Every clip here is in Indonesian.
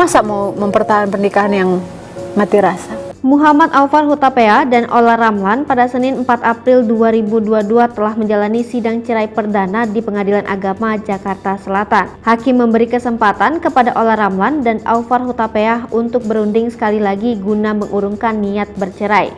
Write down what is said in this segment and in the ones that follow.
Masa mau mempertahankan pernikahan yang mati rasa? Muhammad Aufar Hutapea dan Olla Ramlan pada Senin 4 April 2022 telah menjalani sidang cerai perdana di Pengadilan Agama Jakarta Selatan. Hakim memberi kesempatan kepada Olla Ramlan dan Aufar Hutapea untuk berunding sekali lagi guna mengurungkan niat bercerai.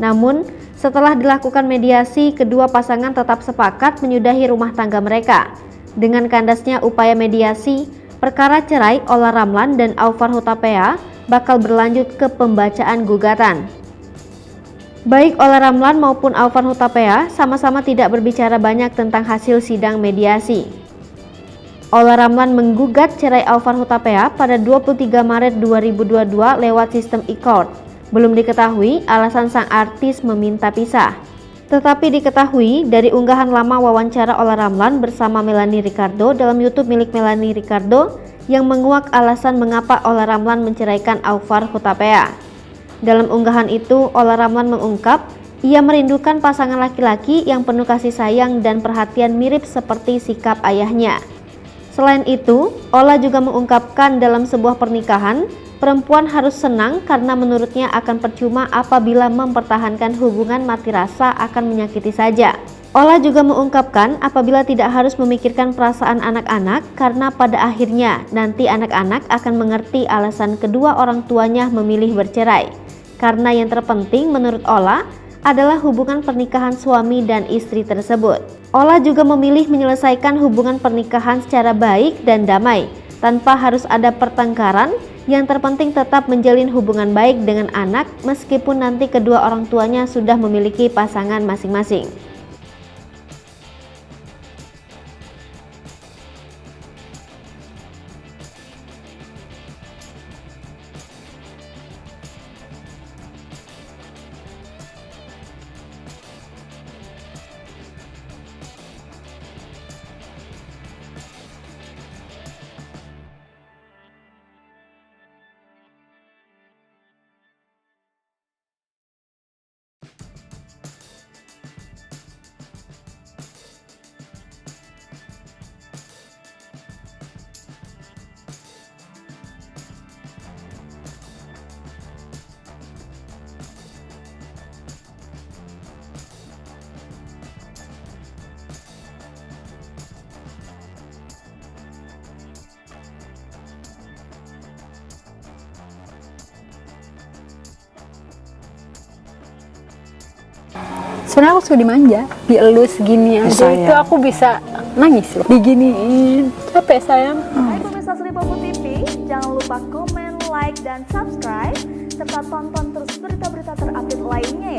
Namun, setelah dilakukan mediasi, kedua pasangan tetap sepakat menyudahi rumah tangga mereka. Dengan kandasnya upaya mediasi, perkara cerai Olla Ramlan dan Aufar Hutapea bakal berlanjut ke pembacaan gugatan. Baik Olla Ramlan maupun Aufar Hutapea sama-sama tidak berbicara banyak tentang hasil sidang mediasi. Olla Ramlan menggugat cerai Aufar Hutapea pada 23 Maret 2022 lewat sistem e-court. Belum diketahui alasan sang artis meminta pisah. Tetapi diketahui dari unggahan lama wawancara Olla Ramlan bersama Melanie Ricardo dalam YouTube milik Melanie Ricardo yang menguak alasan mengapa Olla Ramlan menceraikan Aufar Hutapea. Dalam unggahan itu, Olla Ramlan mengungkap ia merindukan pasangan laki-laki yang penuh kasih sayang dan perhatian mirip seperti sikap ayahnya. Selain itu, Olla juga mengungkapkan dalam sebuah pernikahan, perempuan harus senang karena menurutnya akan percuma apabila mempertahankan hubungan mati rasa akan menyakiti saja. Olla juga mengungkapkan apabila tidak harus memikirkan perasaan anak-anak karena pada akhirnya nanti anak-anak akan mengerti alasan kedua orang tuanya memilih bercerai. Karena yang terpenting menurut Olla adalah hubungan pernikahan suami dan istri tersebut. Olla juga memilih menyelesaikan hubungan pernikahan secara baik dan damai, tanpa harus ada pertengkaran. Yang terpenting tetap menjalin hubungan baik dengan anak meskipun nanti kedua orang tuanya sudah memiliki pasangan masing-masing. Sebenarnya aku suka dimanja, dielus gini aja itu aku bisa nangis loh. Diginiin, capek sayang. Hai pemirsa Sri Popo TV, jangan lupa komen, like, dan subscribe serta tonton terus berita-berita terupdate lainnya ya.